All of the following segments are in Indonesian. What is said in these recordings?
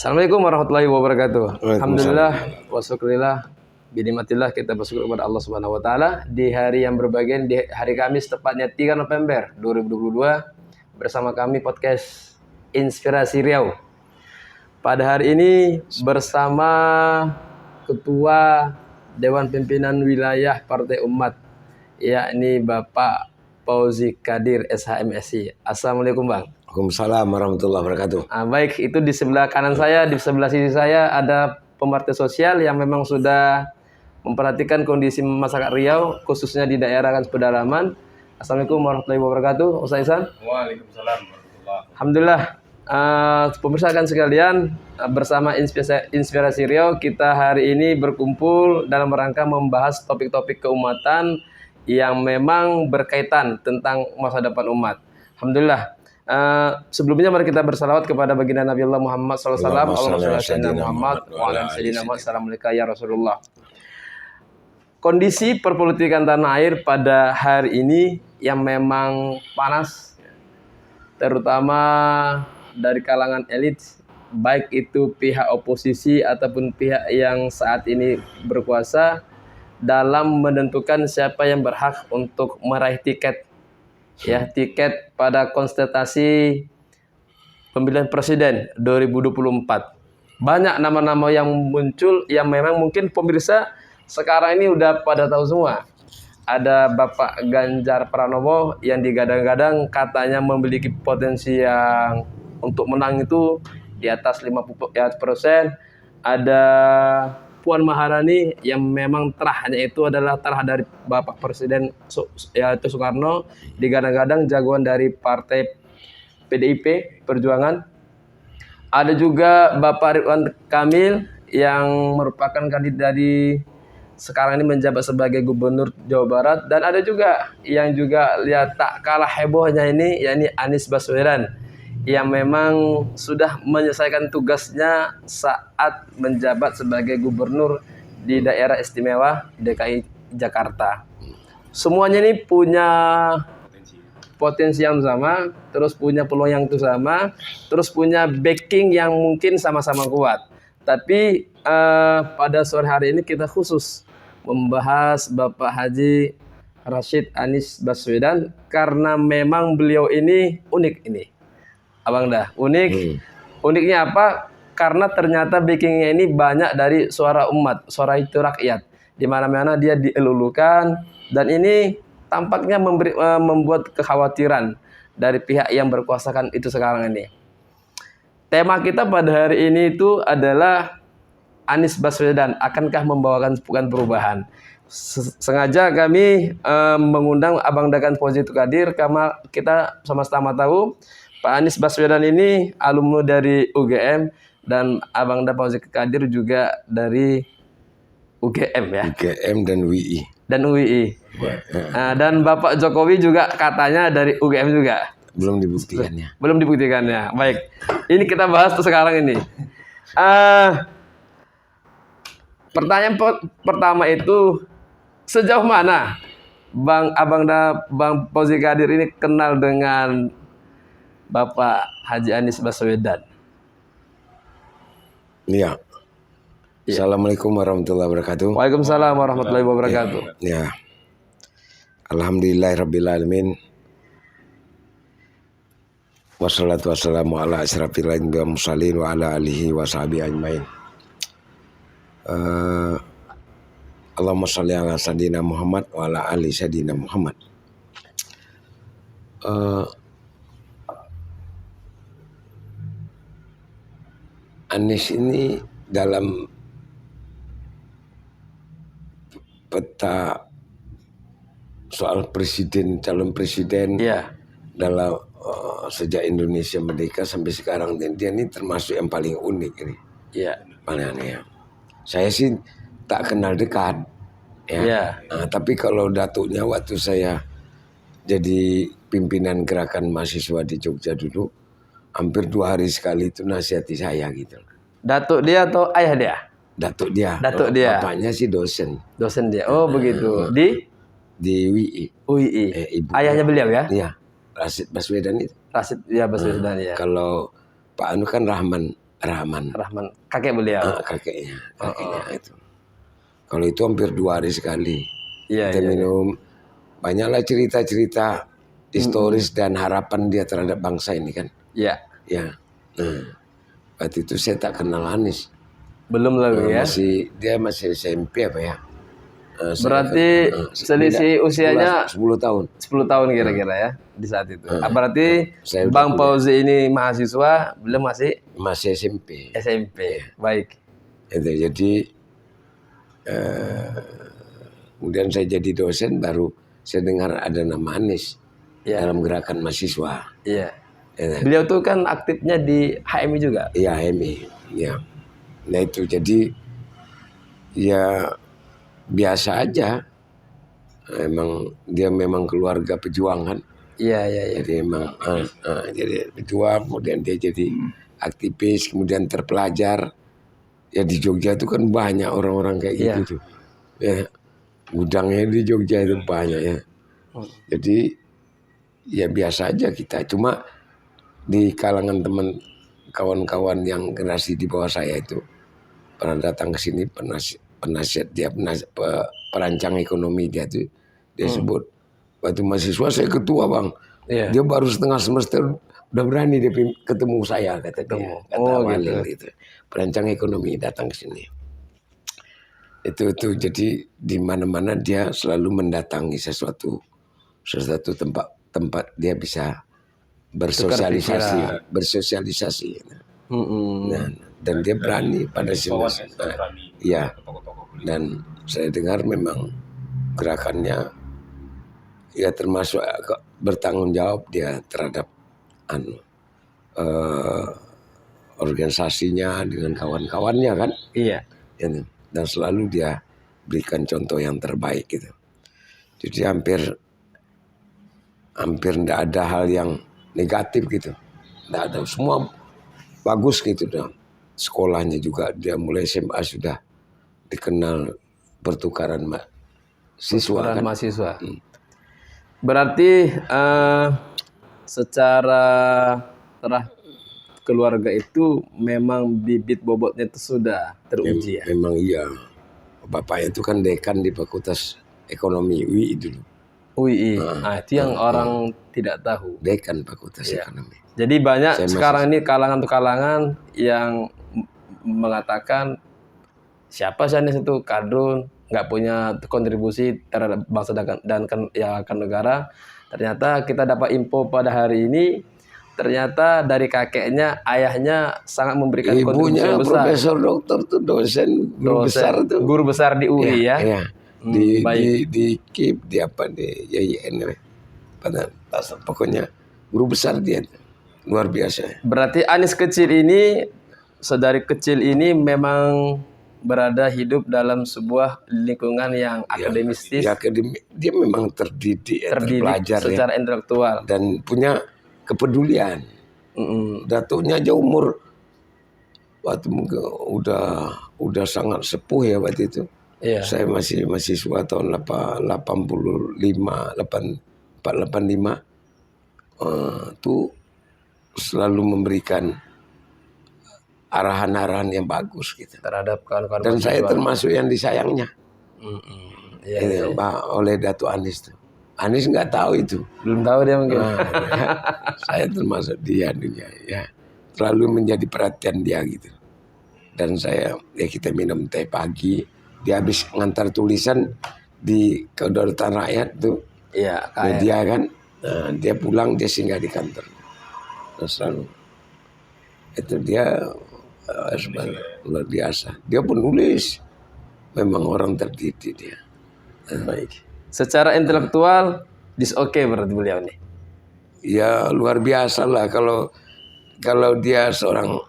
Assalamualaikum warahmatullahi wabarakatuh. Alhamdulillah wa syukurillah binikmatillah, kita bersyukur kepada Allah Subhanahu wa taala di hari yang berbahagia, di hari Kamis tepatnya 3 November 2022 bersama kami podcast Inspirasi Riau. Pada hari ini bersama Ketua Dewan Pimpinan Wilayah Partai Umat, yakni Bapak Fauzi Qadir SHMSI. Assalamualaikum Bang. Waalaikumsalam warahmatullahi wabarakatuh. Baik, itu di sebelah kanan saya, di sebelah sisi saya ada pemerhati sosial yang memang sudah memperhatikan kondisi masyarakat Riau, khususnya di daerah pedalaman. Assalamualaikum warahmatullahi wabarakatuh, Ustaz Ihsan. Waalaikumsalam warahmatullahi. Alhamdulillah, pemirsa kan sekalian, bersama Inspirasi Riau, kita hari ini berkumpul dalam rangka membahas topik-topik keumatan yang memang berkaitan tentang masa depan umat. Alhamdulillah. Sebelumnya mari kita bersalawat kepada baginda Nabi Allah Muhammad SAW. Allahumma shalli ala Muhammad wa ala sayyidina Muhammad. Assalamualaikum ya Rasulullah. Kondisi perpolitikan tanah air pada hari ini yang memang panas, terutama dari kalangan elit, baik itu pihak oposisi ataupun pihak yang saat ini berkuasa, dalam menentukan siapa yang berhak untuk meraih tiket pada konsultasi pemilihan presiden 2024. Banyak nama-nama yang muncul yang memang mungkin pemirsa sekarang ini udah pada tahu semua. Ada Bapak Ganjar Pranowo yang digadang-gadang katanya memiliki potensi yang untuk menang itu di atas 50%. Ada Puan Maharani yang memang terahnya itu adalah terah dari Bapak Presiden yaitu Soekarno, digadang-gadang jagoan dari partai PDIP Perjuangan. Ada juga Bapak Ridwan Kamil yang merupakan kandidat dari sekarang ini menjabat sebagai Gubernur Jawa Barat, dan ada juga yang juga lihat tak kalah hebohnya ini, yakni Anies Baswedan yang memang sudah menyelesaikan tugasnya saat menjabat sebagai gubernur di daerah istimewa DKI Jakarta. Semuanya ini punya potensi yang sama, terus punya peluang yang sama, terus punya backing yang mungkin sama-sama kuat. Tapi pada sore hari ini kita khusus membahas Bapak Haji Rashid Anies Baswedan karena memang beliau ini unik ini. Abang dah, unik. Uniknya apa? Karena ternyata backingnya ini banyak dari suara umat, suara itu rakyat. Di mana-mana dia dielulukan, dan ini tampaknya membuat kekhawatiran dari pihak yang berkuasa kan itu sekarang ini. Tema kita pada hari ini itu adalah Anies Baswedan akankah membawakan perubahan. Sengaja kami mengundang Abang Dakan Fauzi Qadir karena kita sama-sama tahu Pak Anies Baswedan ini alumni dari UGM dan Abang Dakan Fauzi Qadir juga dari UGM ya. UGM dan WI. Dan Bapak Jokowi juga katanya dari UGM juga. Belum dibuktikannya. Belum dibuktikannya. Baik. Ini kita bahas tuh sekarang ini. Pertanyaan pertama itu, sejauh mana Bang Fauzi Qadir ini kenal dengan Bapak Haji Anies Baswedan? Iya. Assalamualaikum warahmatullahi wabarakatuh. Waalaikumsalam warahmatullahi wabarakatuh. Ya. Alhamdulillahirabbil alamin. Wassalatu wassalamu ala asyrafil anbiya'i wal mursalin wa ala alihi wa sahbihi ajmain. Allahumma shalli ala sayyidina Muhammad wa ala ali sayyidina Muhammad. Anies ini dalam peta soal presiden, calon presiden, dalam sejak Indonesia merdeka sampai sekarang, dia ini termasuk yang paling unik ini. Paling aneh. Saya sih tak kenal dekat, tapi kalau datuknya waktu saya jadi pimpinan gerakan mahasiswa di Jogja dulu, hampir 2 hari sekali itu nasihati saya gitu. Datuk dia atau ayah dia? Datuk dia. Bapaknya sih dosen. Dosen dia. Oh begitu. Di WI. Ibu. Ayahnya beliau ya? Iya. Rashid Baswedan itu. Baswedan ya. Kalau Pak Anu kan Rahman Rahman. Rahman, kakek beliau. Kakeknya itu. Kalau itu hampir 2 hari sekali. Kita minum. Banyaklah cerita-cerita historis dan harapan dia terhadap bangsa ini kan. Iya. Ya. Waktu itu saya tak kenal Anies. Belum lagi ya. Dia masih SMP apa ya. Berarti selisih usianya 10 tahun. 10 tahun kira-kira ya di saat itu. Berarti Bang Fauzi ini mahasiswa, belum masih SMP. Baik. Itu jadi kemudian saya jadi dosen, baru saya dengar ada nama Anies dalam gerakan mahasiswa. Iya. Beliau tuh kan aktifnya di HMI juga. Iya, HMI. Ya. Nah itu jadi ya biasa aja. Dia memang keluarga pejuang kan. Iya. Jadi memang jadi pejuang, kemudian dia jadi aktivis, kemudian terpelajar. Ya di Jogja itu kan banyak orang-orang kayak gitu tuh. Ya, gudangnya di Jogja itu banyak ya. Jadi ya biasa aja kita. Cuma di kalangan teman kawan-kawan yang generasi di bawah saya itu pernah datang ke sini, penasihat dia, perancang ekonomi dia tuh, dia sebut waktu mahasiswa saya ketua bang. Dia baru setengah semester udah berani dia ketemu saya kata Walil gitu. Perancang ekonomi datang ke sini. Itu jadi di mana-mana dia selalu mendatangi sesuatu tempat dia bisa bersosialisasi. Nah, dan dia berani pada sini. Ya. Dan saya dengar memang gerakannya ya termasuk bertanggung jawab dia terhadap organisasinya dengan kawan-kawannya kan. Iya. Dan selalu dia berikan contoh yang terbaik gitu. Jadi hampir tidak ada hal yang negatif gitu. Tidak ada, semua bagus gitu dong. Sekolahnya juga dia mulai SMA sudah dikenal pertukaran mahasiswa. Berarti secara keluarga itu memang bibit bobotnya itu sudah teruji ya? Memang iya. Bapaknya itu kan dekan di Fakultas Ekonomi UI dulu. UI. Itu yang orang tidak tahu. Dekan Fakultas Ekonomi. Jadi banyak sekarang ini kalangan yang mengatakan siapa sih Anies itu kadrun, nggak punya kontribusi terhadap bangsa dan negara. Ternyata kita dapat info pada hari ini, ternyata dari kakeknya, ayahnya sangat memberikan kontribusi yang besar. Profesor Doktor tuh dosen guru besar di UI ya. Di KIP, di YIN, pokoknya guru besar dia, luar biasa. Berarti Anies dari kecil ini memang berada hidup dalam sebuah lingkungan yang akademistis. Dia memang terdidik terpelajar secara intelektual dan punya kepedulian. Datuknya aja umur waktu mungkin udah sangat sepuh ya waktu itu. Saya masih mahasiswa tahun 485 tuh selalu memberikan arahan-arahan yang bagus gitu terhadap kawan-kawan. Dan saya termasuk yang disayangnya oleh Datuk Anies tuh. Anies nggak tahu itu. Belum tahu dia mungkin. Saya termasuk dia ya. Selalu menjadi perhatian dia gitu. Dan kita minum teh pagi. Dia habis ngantar tulisan di Kedaulatan Rakyat tuh. Iya. Media kan. Nah, dia pulang dia singgah di kantor. Nah, selalu itu dia luar biasa. Dia penulis. Memang orang terdidik dia. Baik. Secara intelektual oke berarti beliau nih. Ya luar biasa lah kalau dia seorang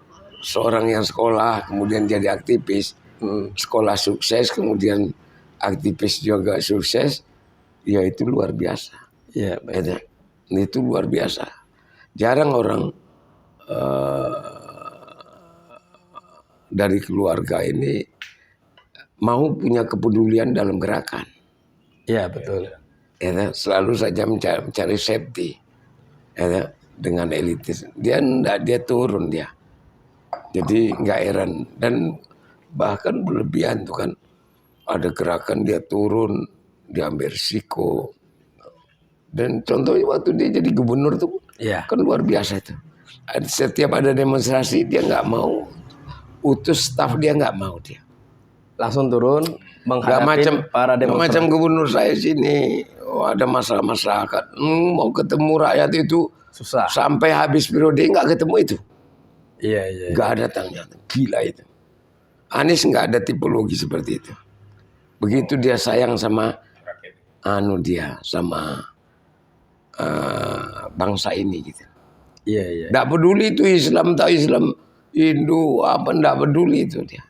yang sekolah kemudian jadi aktivis, sekolah sukses kemudian aktivis juga sukses, ya itu luar biasa. Ya, itu luar biasa. Jarang orang dari keluarga ini mau punya kepedulian dalam gerakan. Ya betul. Ya, selalu saja mencari safety. Ya, dengan elitis. Dia turun dia. Jadi nggak heran, dan bahkan berlebihan tuh kan, ada gerakan dia turun, dia ambil risiko. Dan contohnya waktu dia jadi gubernur tuh kan luar biasa itu. Setiap ada demonstrasi dia nggak mau, utus staf dia nggak mau, dia langsung turun menghadapi para demonstran. Macam gubernur saya sini, ada masalah masyarakat, mau ketemu rakyat itu susah. Sampai habis periode nggak ketemu itu. Iya. Nggak ada tanya, gila itu. Anies nggak ada tipologi seperti itu. Begitu dia sayang sama dia sama bangsa ini gitu. Iya. Nggak peduli itu Islam tak Islam, Hindu apa, nggak peduli itu dia.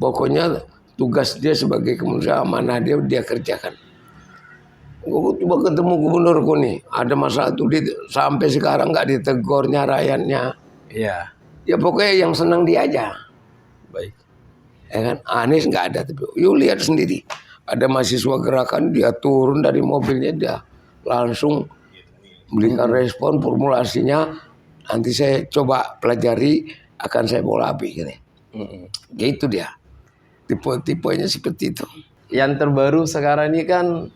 Pokoknya tugas dia sebagai kementerian amanah dia kerjakan. Gue coba ketemu gubernurku nih, ada masalah tuh sampai sekarang nggak ditegurnya rakyatnya. Iya. Ya pokoknya yang senang dia aja. Baik. Ya kan, Anies nggak ada. Yuk lihat sendiri, ada mahasiswa gerakan dia turun dari mobilnya, dia langsung berikan respon formulasinya. Nanti saya coba pelajari, akan saya bola api gitu. Gitu dia. Tipe-tipenya seperti itu. Yang terbaru sekarang ini kan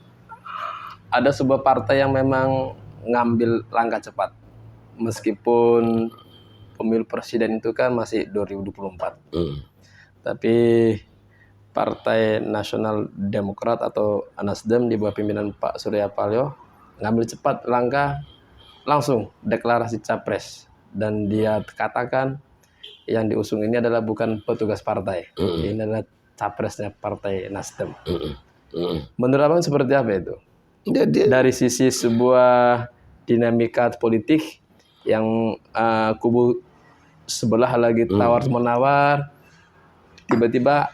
ada sebuah partai yang memang ngambil langkah cepat. Meskipun pemilu presiden itu kan masih 2024. Tapi Partai Nasional Demokrat atau Nasdem di bawah pimpinan Pak Surya Paloh ngambil cepat langkah, langsung deklarasi capres. Dan dia katakan yang diusung ini adalah bukan petugas partai. Ini adalah capresnya Partai Nasdem. Menurut Abang seperti apa itu? Dari sisi sebuah dinamika politik yang kubu sebelah lagi tawar-menawar, tiba-tiba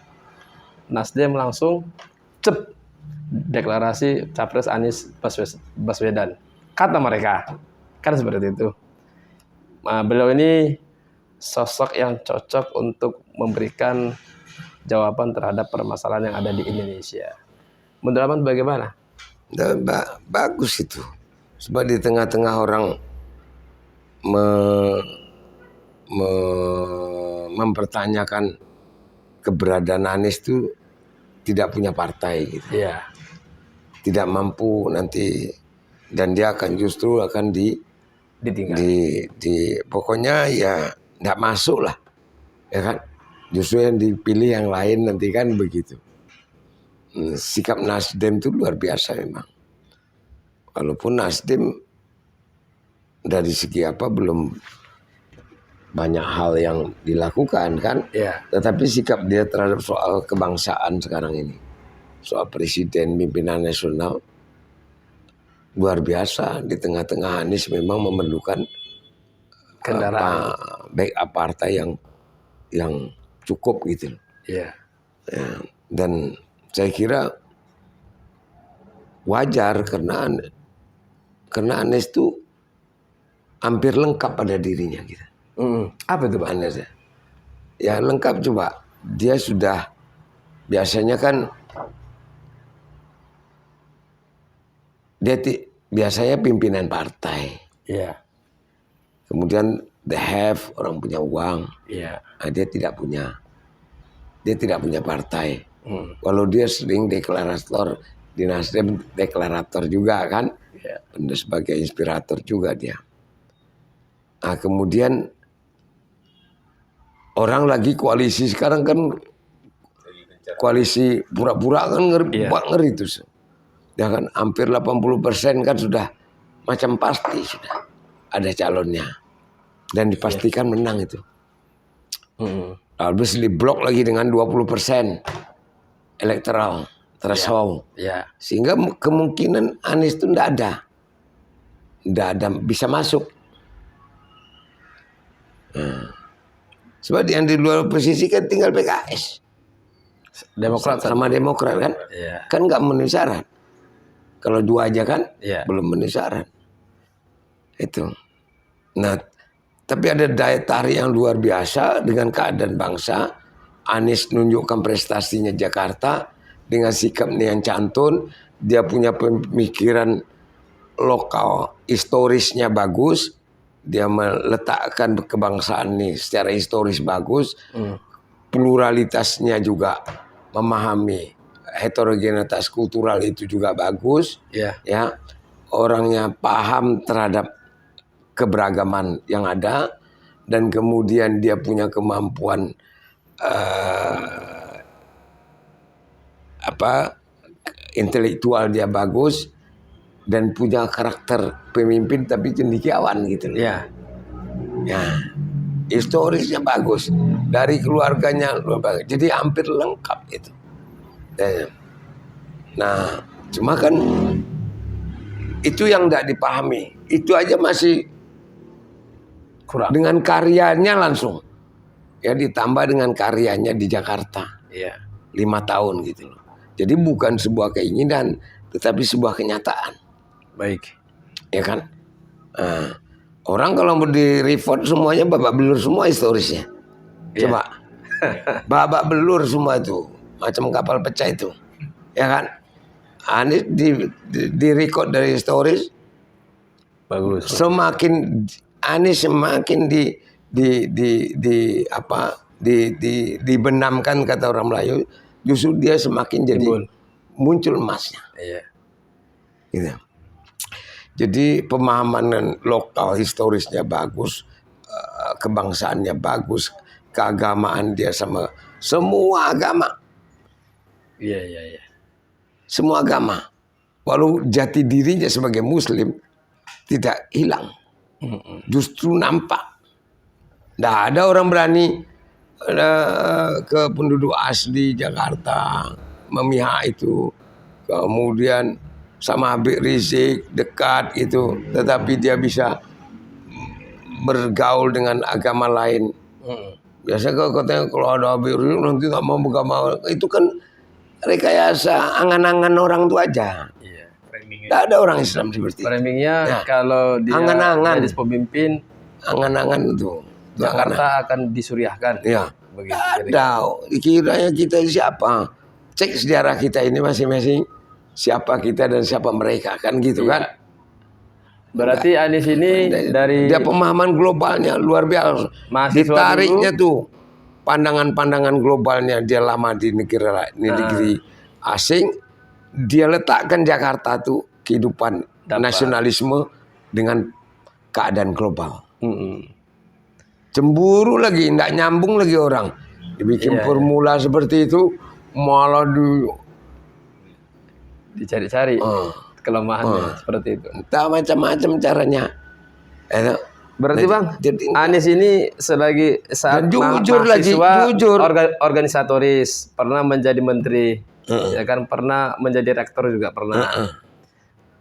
Nasdem langsung deklarasi capres Anies Baswedan. Kata mereka kan seperti itu. Beliau ini sosok yang cocok untuk memberikan jawaban terhadap permasalahan yang ada di Indonesia. Menurut Abang bagaimana? Bagus itu. Sebab di tengah-tengah orang mempertanyakan keberadaan Anies itu tidak punya partai gitu. Iya. Tidak mampu nanti, dan dia akan justru akan pokoknya ya nggak masuk lah, ya kan. Justru yang dipilih yang lain nanti kan begitu. Sikap Nasdem itu luar biasa memang. Walaupun Nasdem dari segi apa belum banyak hal yang dilakukan kan, tetapi sikap dia terhadap soal kebangsaan sekarang ini, soal presiden, pimpinan nasional, luar biasa. Di tengah-tengah Anies memang memerlukan kendaraan, backup partai yang cukup gitu. Dan saya kira wajar karena Anies itu hampir lengkap pada dirinya gitu. Apa itu Pak Anies ya lengkap, coba dia sudah biasanya kan dia biasanya pimpinan partai. Kemudian the have, orang punya uang. Nah, dia tidak punya partai. Walau dia sering deklarator di Nasdem, deklarator juga kan, sebagai inspirator juga dia. Nah, kemudian orang lagi koalisi sekarang kan, koalisi pura-pura kan ngeri itu. Ya kan, hampir 80% kan sudah macam pasti sudah ada calonnya dan dipastikan menang itu. Habis diblok lagi dengan 20% elektoral threshold. Sehingga kemungkinan Anies itu tidak ada bisa masuk. Sebab yang di luar posisi kan tinggal PKS, Demokrat sama Demokrat kan, kan nggak memenuhi syarat. Kalau dua aja kan belum memenuhi syarat. Itu. Nah, tapi ada daya tarik yang luar biasa dengan keadaan bangsa. Anies menunjukkan prestasinya Jakarta dengan sikapnya yang santun. Dia punya pemikiran lokal, historisnya bagus. dia meletakkan kebangsaan ini secara historis bagus, pluralitasnya juga memahami heterogenitas kultural itu juga bagus, ya orangnya paham terhadap keberagaman yang ada, dan kemudian dia punya kemampuan intelektual dia bagus, dan punya karakter pemimpin tapi cendekiawan gitu. Ya, historisnya bagus, dari keluarganya bagus. Jadi hampir lengkap itu. Nah, cuma kan itu yang tidak dipahami. Itu aja masih kurang. Dengan karyanya langsung, ya ditambah dengan karyanya di Jakarta, 5 tahun gitu loh. Jadi bukan sebuah keinginan, tetapi sebuah kenyataan. Baik. Ya kan? Nah, orang kalau mau di report semuanya babak belur semua historisnya. Coba. Babak belur semua itu. Macam kapal pecah itu. Ya kan? Anies di record dari historis. Bagus. Semakin Anies semakin dibenamkan kata orang Melayu, justru dia semakin jadi muncul emasnya. Iya. Gitu. Jadi pemahaman lokal historisnya bagus, kebangsaannya bagus, keagamaan dia sama semua agama. Iya. Semua agama. Walau jati dirinya sebagai Muslim tidak hilang. Justru nampak. Tidak ada orang berani ke penduduk asli Jakarta memihak itu. Kemudian sama Habib Rizik dekat itu, tetapi dia bisa bergaul dengan agama lain. Biasa katanya kalau ada Habib Rizik nanti nggak mau beragama, itu kan rekayasa angan-angan orang itu aja. Tidak ada orang Islam seperti itu. Framingnya kalau dia jadi pemimpin, angan-angan itu Jakarta akan disuriahkan. Ya. Begitu. Ada. Kiranya kita siapa? Cek sejarah kita ini masing-masing. Siapa kita dan siapa mereka, kan gitu kan? Berarti Anies ini dari dia pemahaman globalnya luar biasa. Ditariknya tuh pandangan-pandangan globalnya, dia lama di negeri asing, dia letakkan Jakarta tuh kehidupan nasionalisme dengan keadaan global. Cemburu lagi, tidak nyambung lagi orang. Dibikin formula seperti itu, malah dicari-cari kelemahannya seperti itu. Entah macam-macam caranya. Berarti Bang, Anies ini sebagai jujur organisatoris, pernah menjadi menteri, ya kan, pernah menjadi rektor juga pernah.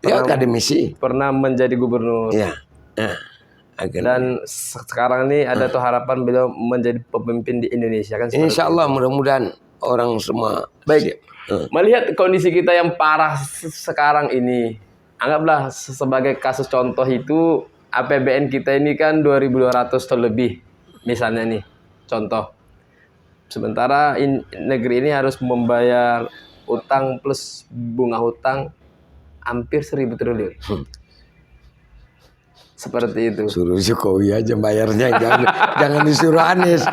Dia akademisi. Pernah menjadi gubernur. Dan sekarang ini ada tuh harapan beliau menjadi pemimpin di Indonesia kan? Insya Allah, mudah-mudahan orang semua baik. Melihat kondisi kita yang parah sekarang ini, anggaplah sebagai kasus contoh itu APBN kita ini kan 2.200 lebih, misalnya nih contoh. Sementara negeri ini harus membayar utang plus bunga hutang hampir 1.000 triliun. Seperti itu. Suruh Jokowi aja bayarnya, jangan disuruh Anies,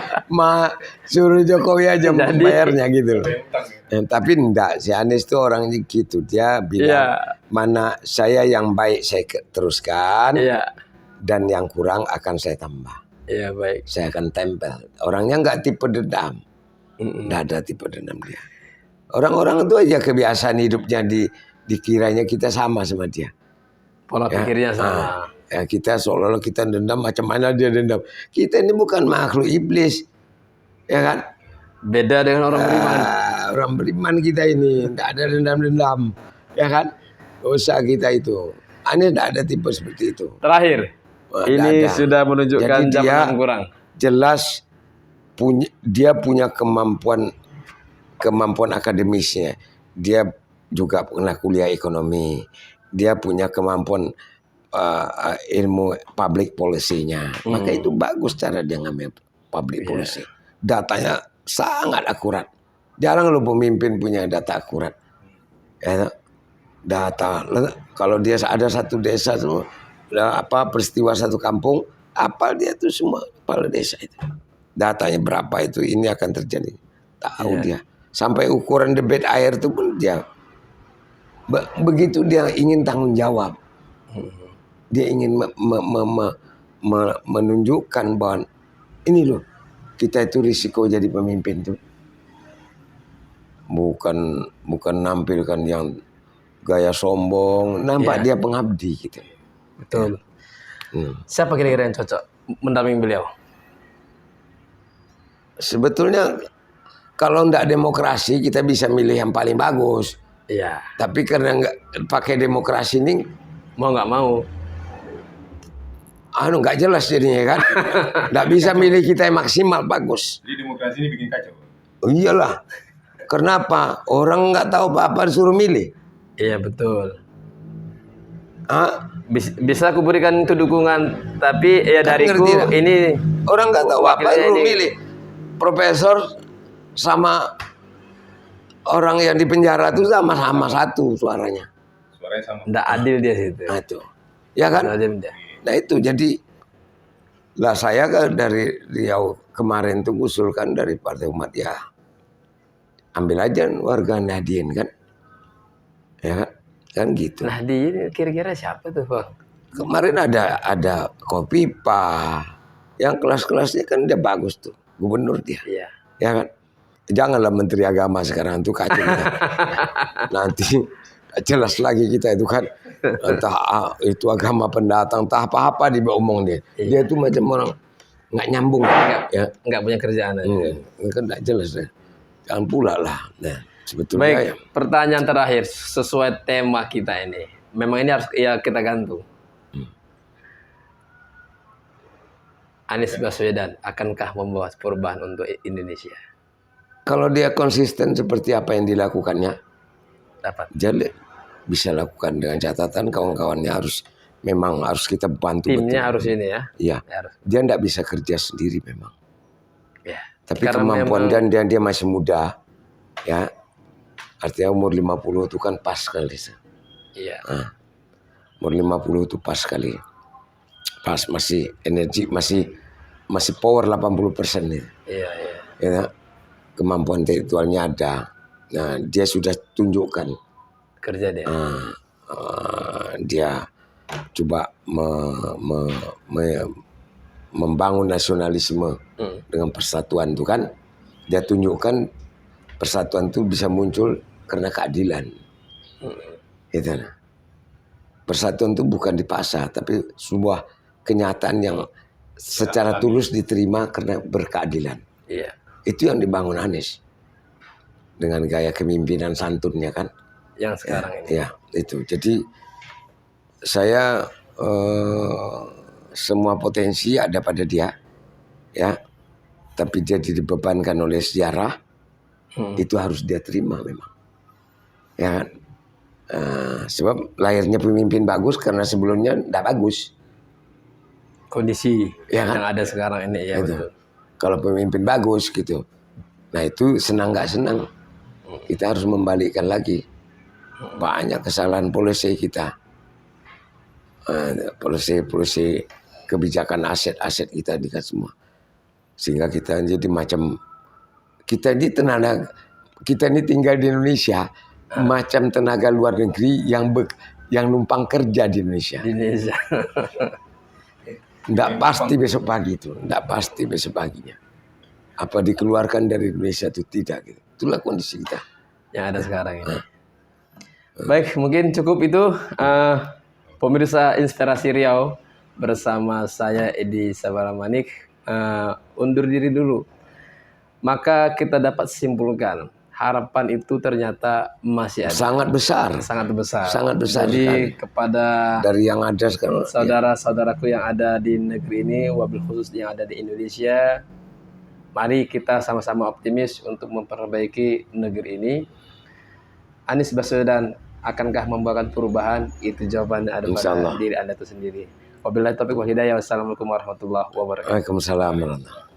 suruh Jokowi aja bayarnya gitu loh. Tapi enggak, si Anies itu orangnya gitu, dia bilang mana saya yang baik saya teruskan, dan yang kurang akan saya tambah. Baik. Saya akan tempel. Orangnya enggak tipe dendam, enggak ada tipe dendam dia. Orang-orang itu aja kebiasaan hidupnya dikiranya kita sama dia. Pola pikirnya sama. Ya kita seolah-olah kita dendam, macam mana dia dendam. Kita ini bukan makhluk iblis, ya kan? Beda dengan orang beriman. Orang beriman kita ini tidak ada dendam-dendam, ya kan? Dosa kita itu. Anies tidak ada tipe seperti itu. Terakhir, ini sudah menunjukkan zaman yang kurang. Jelas dia punya kemampuan akademisnya. Dia juga pernah kuliah ekonomi. Dia punya kemampuan ilmu public policy-nya. Maka itu bagus cara dia ngambil public policy. Datanya sangat akurat. Jarang lo pemimpin punya data akurat. Data. Kalau dia ada satu desa tuh, peristiwa satu kampung, apal dia tuh semua kepala desa itu. Datanya berapa itu, ini akan terjadi. Tahu dia. Sampai ukuran debit air itu pun dia. Begitu dia ingin tanggung jawab. Dia ingin menunjukkan bahwa ini loh, kita itu risiko jadi pemimpin tuh. Bukan nampilkan yang gaya sombong, nampak dia pengabdi gitu. Betul. Siapa kira-kira yang cocok mendampingi beliau? Sebetulnya kalau nggak demokrasi kita bisa milih yang paling bagus. Iya. Tapi karena nggak pakai demokrasi ini, mau nggak mau, nggak jelas jadinya kan. Nggak bisa milih kita yang maksimal bagus. Jadi demokrasi ini bikin kacau. Oh, iyalah. Kenapa? Orang nggak tahu apa-apa disuruh milih. Iya betul. Bisa aku berikan itu dukungan, tapi ya dariku ini orang nggak tahu apa disuruh milih. Profesor sama orang yang di penjara itu sama-sama satu suaranya. Suaranya sama. Nggak adil dia situ. Nah itu, ya kan? Nah itu jadi lah saya kan dari Riau kemarin tuh usulkan dari Partai Umat ya ambil aja warga Nahdien kan, ya kan gitu. Nahdien kira-kira siapa tuh Bang? Kemarin ada Kopipa, yang kelas-kelasnya kan dia bagus tuh. Gubernur dia, ya kan. Janganlah Menteri Agama sekarang tuh kacau. Nanti jelas lagi kita itu kan, entah itu agama pendatang, entah apa-apa diomong dia. Dia tuh macam orang nggak nyambung, nggak punya kerjaan. Kan nggak jelas deh. Jangan pula lah. Nah, sebetulnya. Baik, pertanyaan terakhir sesuai tema kita ini. Memang ini harus kita gantung. Anies Baswedan akankah membawa perubahan untuk Indonesia? Kalau dia konsisten seperti apa yang dilakukannya, dapat. Jadi bisa lakukan dengan catatan kawan-kawannya harus kita bantu. Timnya harus ini ya. Iya. Dia tidak bisa kerja sendiri memang. Ya. Tapi kemampuan dia masih muda, ya. Artinya umur 50 itu kan pas sekali. Iya. Umur 50 itu pas sekali. Pas masih energi, masih power 80% nih. Iya. Ya, kemampuan intelektualnya ada. Nah, dia sudah tunjukkan kerja dia. Dia coba membangun nasionalisme dengan persatuan itu kan. Dia tunjukkan persatuan itu bisa muncul karena keadilan. Gitu. Persatuan itu bukan dipaksa, tapi sebuah kenyataan yang secara tulus diterima karena berkeadilan. Iya. Itu yang dibangun Anies dengan gaya kepemimpinan santunnya kan. Yang sekarang ini. Ya, itu. Jadi saya semua potensi ada pada dia, ya. Tapi dia dibebankan oleh sejarah, itu harus dia terima memang. Ya kan. Sebab lahirnya pemimpin bagus karena sebelumnya tidak bagus. Kondisi ya kan? Yang ada sekarang ini ya itu. Betul. Kalau pemimpin bagus gitu, nah itu senang nggak senang kita harus membalikkan lagi. Banyak kesalahan polisi kita, polisi kebijakan aset kita dikasih semua, sehingga kita jadi macam kita ini tinggal di Indonesia macam tenaga luar negeri yang numpang kerja di Indonesia. Nggak pasti besok pagi itu, nggak pasti besok paginya. Apa dikeluarkan dari Indonesia itu tidak gitu. Itulah kondisi kita yang ada sekarang ini. Baik, mungkin cukup itu pemirsa Inspirasi Riau bersama saya Edi Sabara Manik undur diri dulu. Maka kita dapat simpulkan harapan itu ternyata masih ada. Sangat besar. Sangat besar. Jadi sekali. Kepada dari yang ada sekarang, saudara-saudaraku yang ada di negeri ini, wabil khusus yang ada di Indonesia, mari kita sama-sama optimis untuk memperbaiki negeri ini. Anies Baswedan akankah membawa perubahan? Itu jawabannya ada pada diri Anda itu sendiri. Wabillahi taufiq wal hidayah. Wassalamualaikum warahmatullahi wabarakatuh. Waalaikumsalam warahmatullahi wabarakatuh.